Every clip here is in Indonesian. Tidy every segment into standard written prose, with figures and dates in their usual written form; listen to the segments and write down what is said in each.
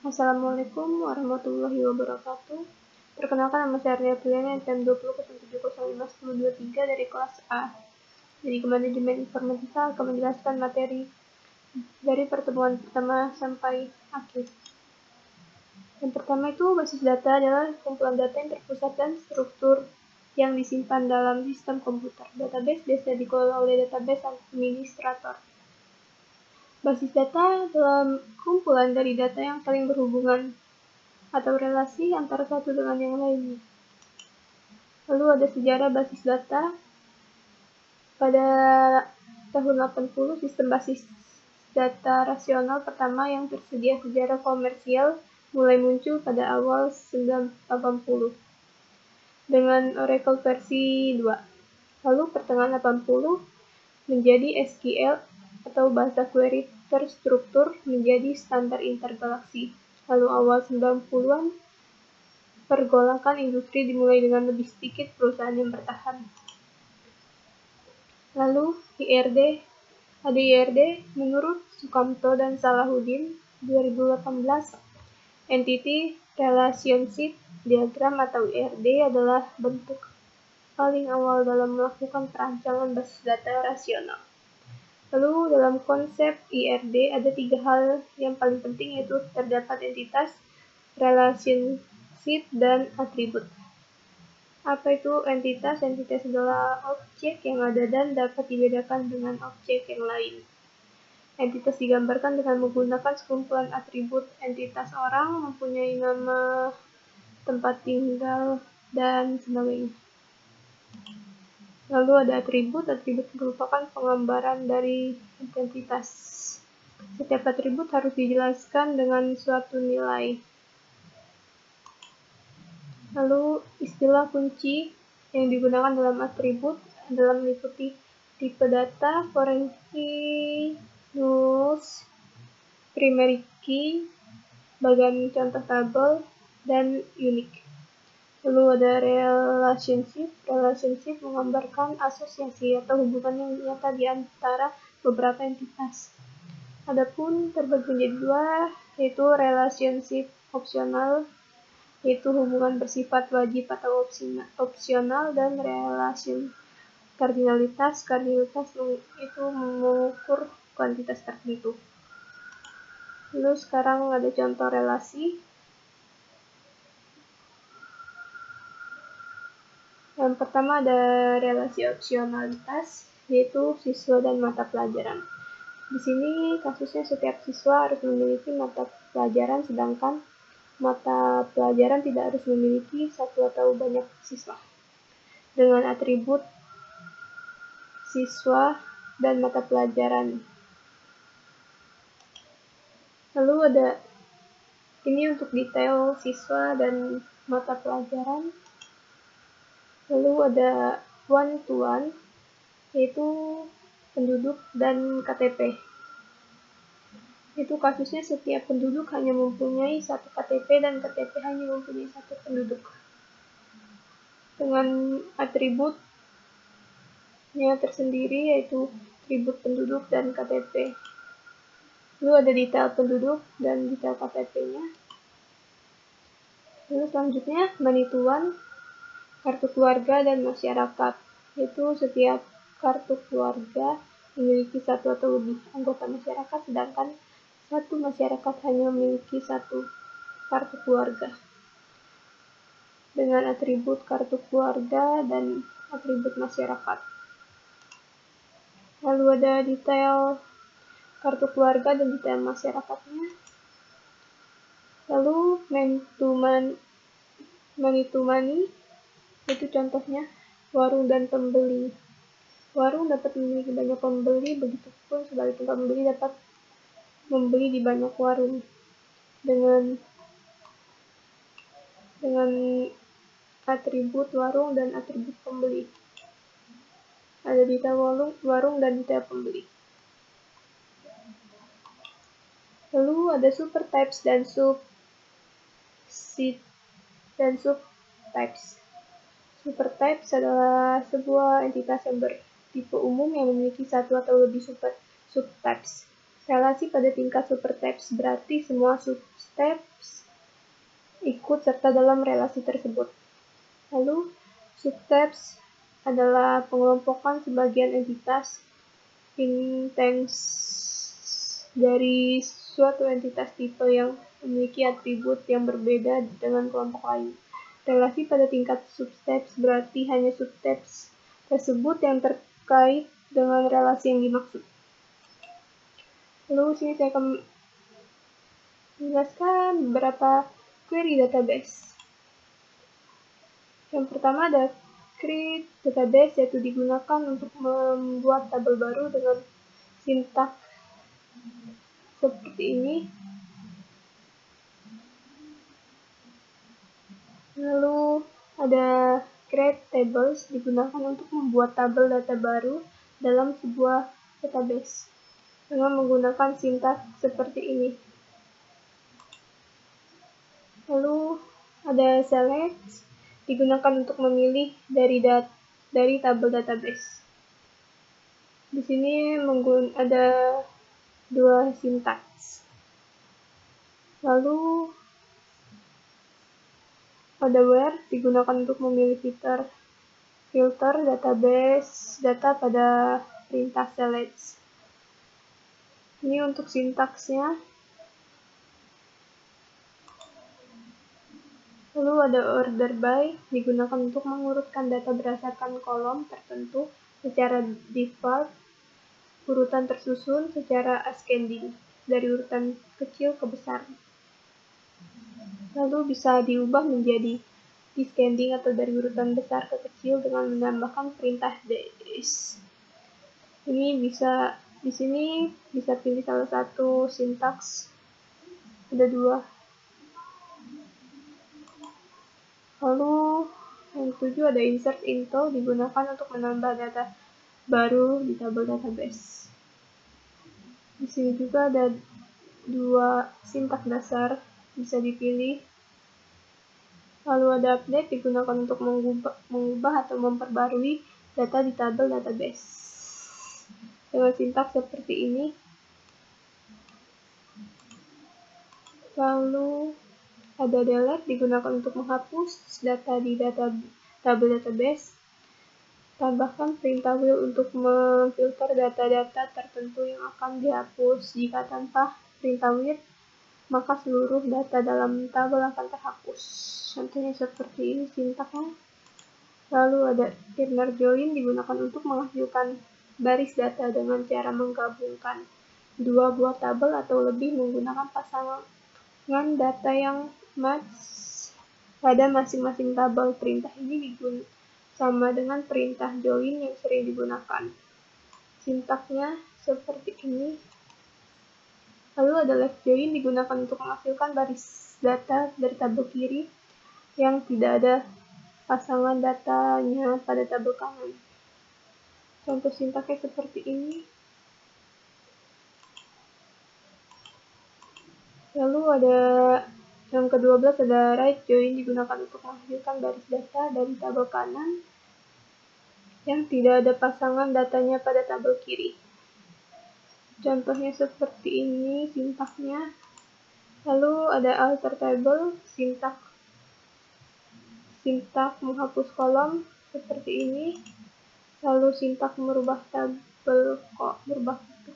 Assalamualaikum warahmatullahi wabarakatuh. Perkenalkan, nama saya Arya Piliana, NPM 2007051023 dari kelas A. Jadi manajemen informatika akan menjelaskan materi dari pertemuan pertama sampai akhir. Yang pertama itu basis data adalah kumpulan data yang terpusat dan struktur yang disimpan dalam sistem komputer. Database biasanya dikelola oleh database administrator. Basis data adalah kumpulan dari data yang saling berhubungan atau relasi antara satu dengan yang lainnya. Lalu ada sejarah basis data. Pada tahun 80, sistem basis data rasional pertama yang tersedia secara komersial mulai muncul pada awal 1980 dengan Oracle versi 2. Lalu pertengahan 80 menjadi SQL atau bahasa query terstruktur menjadi standar intergalaksi. Lalu awal 90-an pergolakan industri dimulai dengan lebih sedikit perusahaan yang bertahan. Lalu ada IRD menurut Sukamto dan Salahuddin 2018. Entity Relationship Diagram atau IRD adalah bentuk paling awal dalam melakukan perancangan basis data rasional. Lalu dalam konsep IRD ada 3 hal yang paling penting, yaitu terdapat entitas, relationship, dan atribut. Apa itu entitas? Entitas adalah objek yang ada dan dapat dibedakan dengan objek yang lain. Entitas digambarkan dengan menggunakan sekumpulan atribut. Entitas orang mempunyai nama, tempat tinggal, dan sebagainya. Lalu ada atribut. Atribut merupakan penggambaran dari entitas. Setiap atribut harus dijelaskan dengan suatu nilai. Lalu istilah kunci yang digunakan dalam atribut adalah meliputi tipe data, foreign key, nulls, primary key, bagian contoh tabel, dan unique. Lalu ada relationship. Relationship menggambarkan asosiasi atau hubungan yang nyata di antara beberapa entitas. Adapun terbagi menjadi 2, yaitu relationship opsional, yaitu hubungan bersifat wajib atau opsional, dan relation kardinalitas. Kardinalitas itu mengukur kuantitas tertentu. Lalu sekarang ada contoh relasi. Yang pertama ada relasi opsionalitas, yaitu siswa dan mata pelajaran. Di sini kasusnya setiap siswa harus memiliki mata pelajaran, sedangkan mata pelajaran tidak harus memiliki satu atau banyak siswa. Dengan atribut siswa dan mata pelajaran. Lalu ada ini untuk detail siswa dan mata pelajaran. Lalu ada one-to-one, yaitu penduduk dan KTP. Itu kasusnya setiap penduduk hanya mempunyai satu KTP dan KTP hanya mempunyai satu penduduk. Dengan atributnya tersendiri, yaitu atribut penduduk dan KTP. Lalu ada detail penduduk dan detail KTP-nya. Lalu selanjutnya banituan, kartu keluarga dan masyarakat. Yaitu setiap kartu keluarga memiliki satu atau lebih anggota masyarakat, sedangkan satu masyarakat hanya memiliki satu kartu keluarga. Dengan atribut kartu keluarga dan atribut masyarakat. Lalu ada detail kartu keluarga dan detail masyarakatnya. Lalu money to money, itu contohnya warung dan pembeli. Warung dapat memiliki banyak pembeli, begitupun sebaliknya pembeli dapat membeli di banyak warung. Dengan atribut warung dan atribut pembeli. Ada detail warung dan detail pembeli. Lalu ada super types dan subtypes. Super types adalah sebuah entitas yang bertipe umum yang memiliki satu atau lebih subtypes. Relasi pada tingkat super types berarti semua substeps ikut serta dalam relasi tersebut. Lalu, substeps adalah pengelompokan sebagian entitas intens dari suatu entitas tipe yang memiliki atribut yang berbeda dengan kelompok lain. Relasi pada tingkat substeps berarti hanya substeps tersebut yang terkait dengan relasi yang dimaksud. Lalu sini saya akan menjelaskan beberapa query database. Yang pertama ada create database, yaitu digunakan untuk membuat tabel baru dengan sintak seperti ini. Lalu ada create tables, digunakan untuk membuat tabel data baru dalam sebuah database dengan menggunakan sintak seperti ini. Lalu ada select, digunakan untuk memilih dari tabel database. Di sini ada dua sintaks. Lalu ada where, digunakan untuk memilih filter database data pada perintah select. Ini untuk sintaksnya. Lalu ada order by, digunakan untuk mengurutkan data berdasarkan kolom tertentu secara default, urutan tersusun secara ascending, dari urutan kecil ke besar. Lalu bisa diubah menjadi descending atau dari urutan besar ke kecil dengan menambahkan perintah this. Ini bisa di sini bisa pilih salah satu sintaks. Ada dua. Lalu yang ketujuh ada insert into, digunakan untuk menambah data baru di tabel database. Di sini juga ada dua sintaks dasar, bisa dipilih. Lalu ada update, digunakan untuk mengubah atau memperbarui data di tabel database dengan sintaks seperti ini. Lalu ada delete, digunakan untuk menghapus data di tabel database. Tambahkan perintah will untuk memfilter data-data tertentu yang akan dihapus. Jika tanpa perintah will, maka seluruh data dalam tabel akan terhapus. Contohnya seperti ini sintaknya. Lalu ada inner join, digunakan untuk menghasilkan baris data dengan cara menggabungkan dua buah tabel atau lebih menggunakan pasangan data yang match pada masing-masing tabel. Perintah ini sama dengan perintah join yang sering digunakan. Sintaknya seperti ini. Lalu ada left join, digunakan untuk menghasilkan baris data dari tabel kiri yang tidak ada pasangan datanya pada tabel kanan. Contoh sintaknya seperti ini. Lalu ada yang ke-12 ada right join, digunakan untuk menghasilkan baris data dari tabel kanan yang tidak ada pasangan datanya pada tabel kiri. Contohnya seperti ini sintaknya. Lalu ada alter table, sintak menghapus kolom seperti ini. Lalu sintak merubah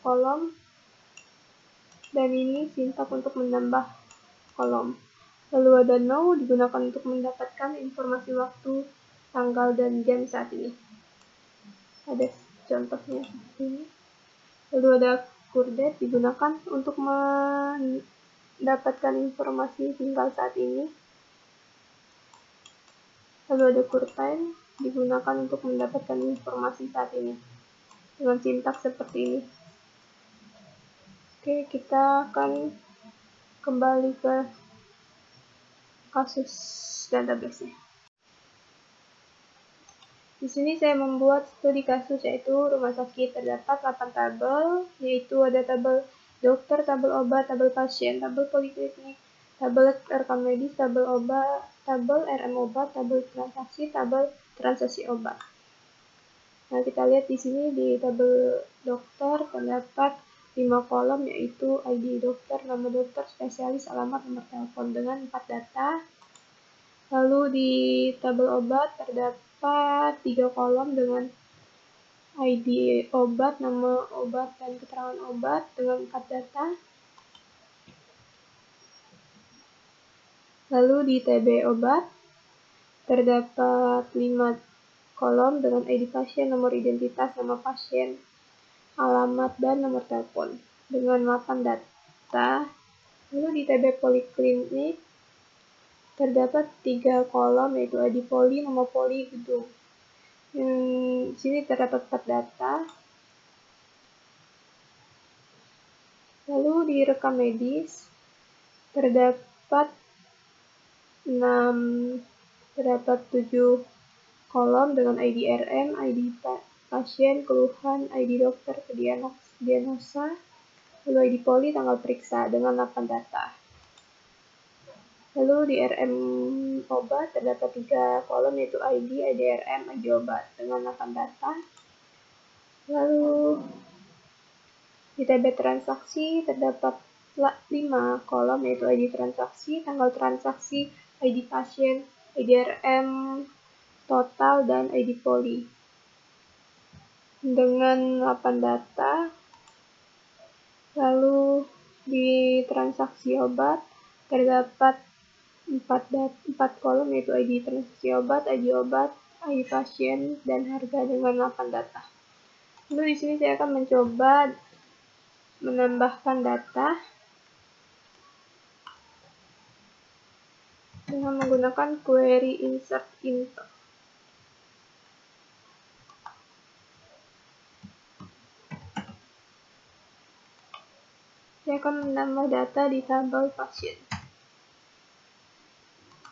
kolom, dan ini sintak untuk menambah kolom. Lalu ada no, digunakan untuk mendapatkan informasi waktu, tanggal, dan jam saat ini. Ada contohnya seperti ini. Lalu ada coordinate, digunakan untuk mendapatkan informasi tinggal saat ini. Lalu ada curtain, digunakan untuk mendapatkan informasi saat ini dengan sintaks seperti ini. Oke, kita akan kembali ke kasus database-nya. Di sini saya membuat studi kasus, yaitu rumah sakit. Terdapat 8 tabel, yaitu ada tabel dokter, tabel obat, tabel pasien, tabel poliklinik, tabel rekam medis, tabel obat, tabel RM obat, tabel transaksi obat. Nah, kita lihat di sini di tabel dokter terdapat 5 kolom, yaitu ID dokter, nama dokter, spesialis, alamat, nomor telepon dengan 4 data. Lalu di tabel obat terdapat 3 kolom dengan ID obat, nama obat, dan keterangan obat dengan 4 data. Lalu di TB obat terdapat 5 kolom dengan ID pasien, nomor identitas, nama pasien, alamat, dan nomor telepon dengan 8 data. Lalu di TB poliklinik terdapat 3 kolom, yaitu ID poli, nama poli, gedung. Di sini terdapat 4 data. Lalu di rekam medis terdapat 7 kolom dengan ID RM, ID pasien, keluhan, ID dokter, diagnosa, lalu ID poli, tanggal periksa dengan 8 data. Lalu di RM obat terdapat 3 kolom, yaitu ID, IDRM, ID obat dengan 8 data. Lalu di TB transaksi terdapat 5 kolom, yaitu ID transaksi, tanggal transaksi, ID pasien, IDRM total, dan ID poli dengan 8 data. Lalu di transaksi obat terdapat 4 kolom, yaitu ID transaksi obat, ID pasien, dan harga dengan 8 data. Lalu di sini saya akan mencoba menambahkan data dengan menggunakan query insert into. Saya akan menambah data di tabel pasien.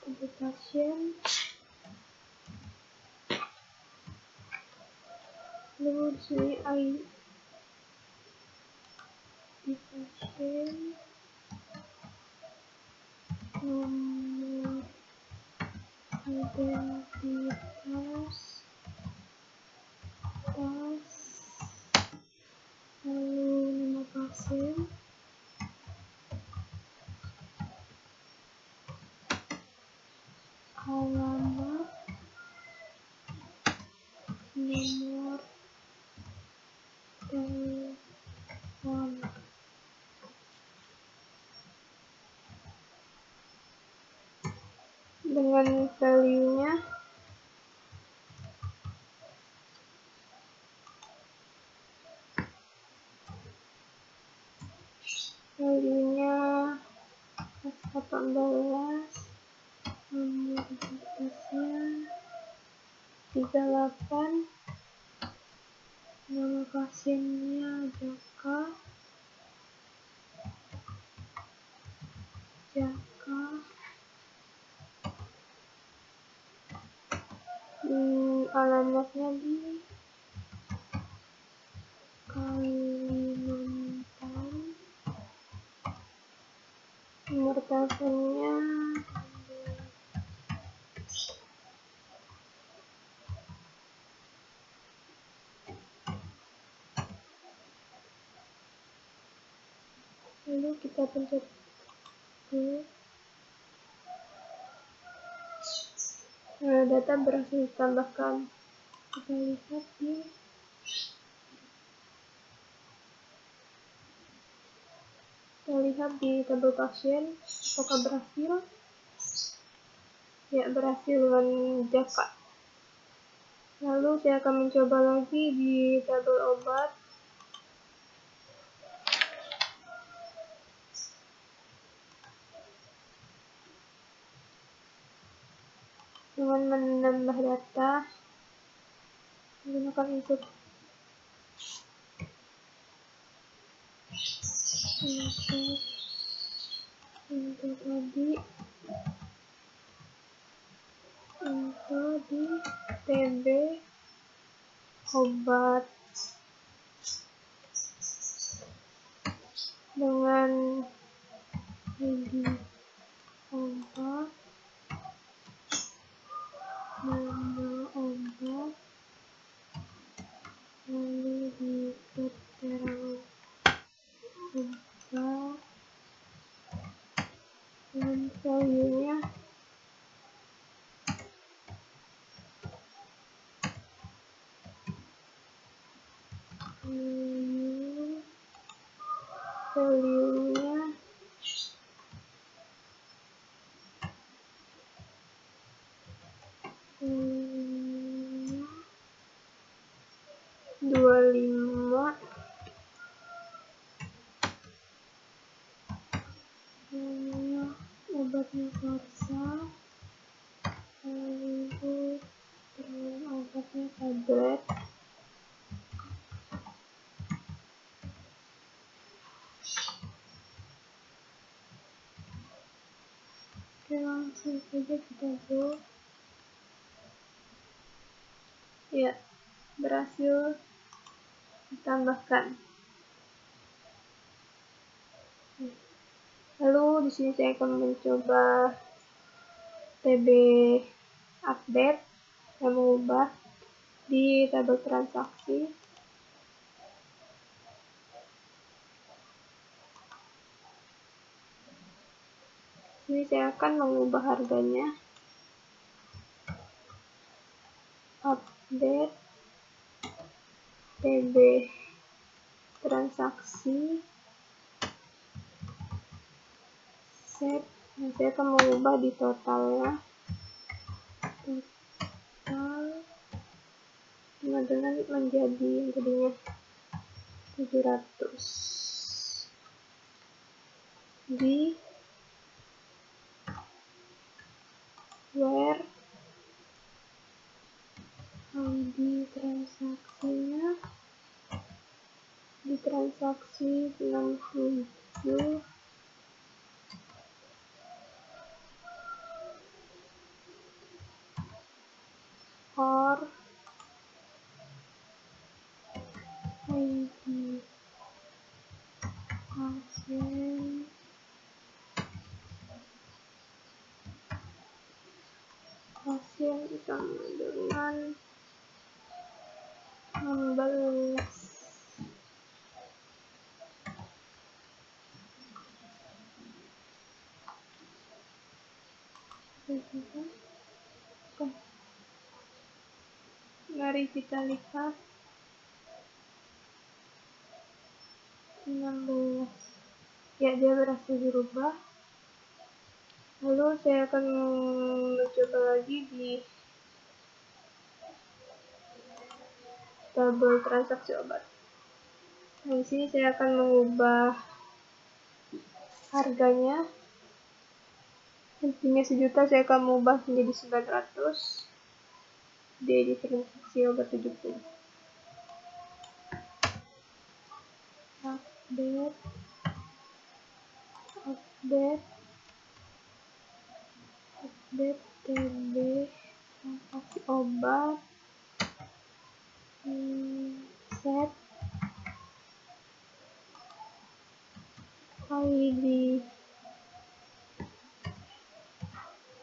Tabel pasien. Lalu di sini ID pasien, nomor identitas, lalu nama pasien, alamat, nomor telepon. Dengan value-nya value-nya 18, nomor identitasnya 38, nama pasiennya Jaka, alamatnya di Kalimantan, nomor teleponnya lalu kita pencet dulu. Data berhasil ditambahkan. Kita lihat di tabel pasien apakah berhasil. Ya, berhasil dengan Jaka. Lalu saya akan mencoba lagi di tabel obat. Dengan menambah data menggunakan input tadi untuk di TB obat dengan ID obat, nama obat, lalu di keterangan dan value-nya value-nya 25 obatnya Korsa, lalu obatnya tablet. Oke, langsung saja kita go. Ya, berhasil ditambahkan. Lalu di sini saya akan mencoba TB update. Saya mengubah di tabel transaksi. Ini saya akan mengubah harganya. Update TB transaksi set. Nah, saya akan mengubah di totalnya. Total dengan menjadinya 700 di where ID transaksinya di transaksi 67 or ID pasien sama dengan 16. Mari kita lihat 16. Ya, dia berhasil dirubah. Lalu saya akan mencoba lagi di tabel transaksi obat. Nah, di sini saya akan mengubah harganya. Intinya 1.000.000, saya akan mengubah menjadi 900 di transaksi obat 70. Update TB transaksi obat set ID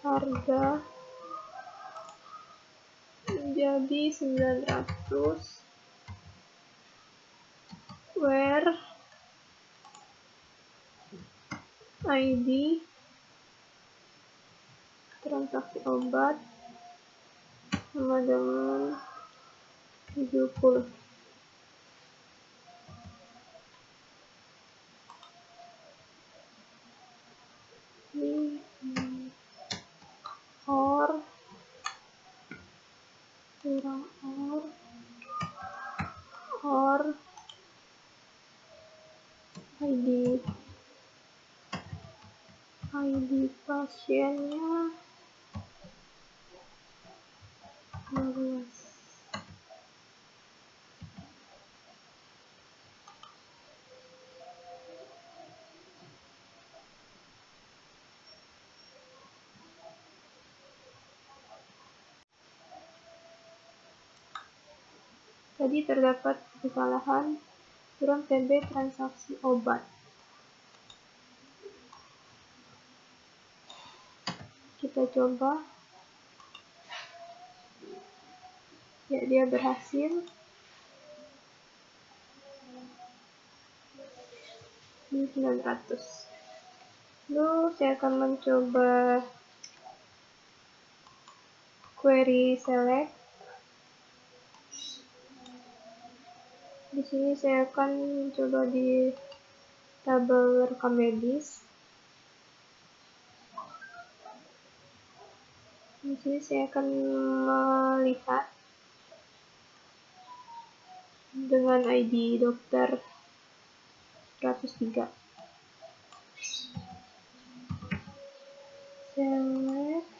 harga menjadi 900 where ID transaksi obat sama dengan 70. Ini or kurang or ID pasiennya 12. Tadi terdapat kesalahan kurang TB transaksi obat. Kita coba. Ya, dia berhasil. Ini 900. Lalu saya akan mencoba query select. Di sini saya akan mencoba di tabel rekam medis. Di sini saya akan melihat dengan ID dokter 103. Select.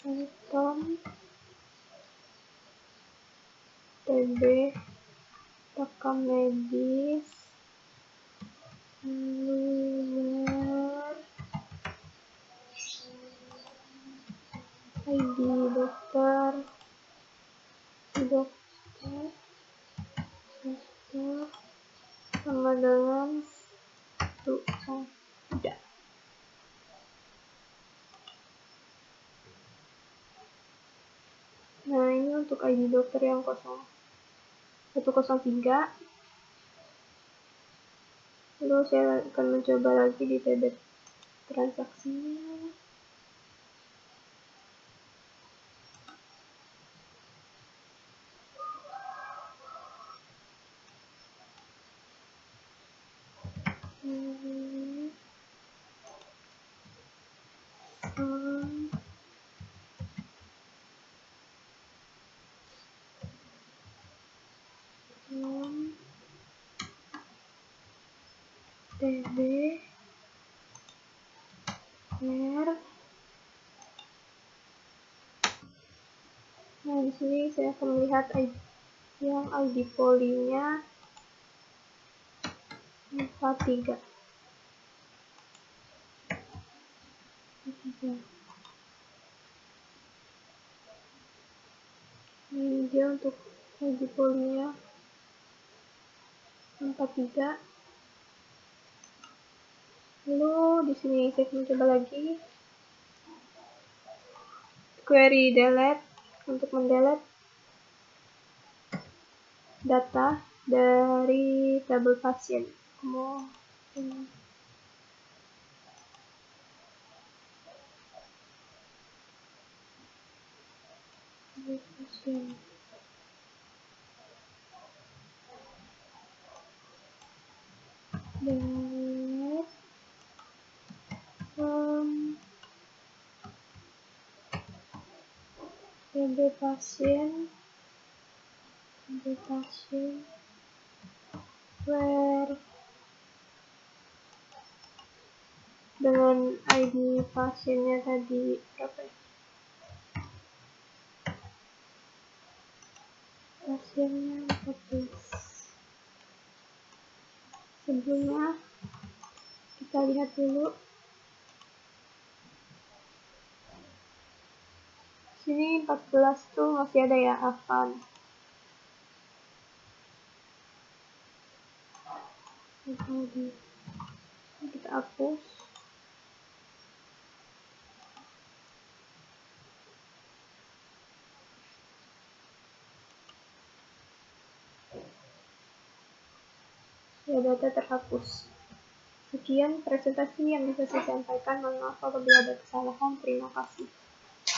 Item TB rekam medis luar ID dokter sama dengan 103. Nah, ini untuk ID dokter yang 103. Lalu saya akan mencoba lagi di debit transaksinya. TB R. Nah, di sini saya akan melihat yang ID polinya 43. Ini dia untuk ID polinya 43. Lalu di sini saya mencoba lagi query delete untuk mendelete data dari tabel pasien. TB pasien where dengan ID pasiennya tadi berapa ya? Pasiennya 14. Sebelumnya kita lihat dulu. Sini 14 tuh masih ada ya Avan. Kita hapus. Ya, data terhapus. Sekian presentasi yang bisa saya sampaikan. Mohon maaf apabila ada kesalahan. Terima kasih.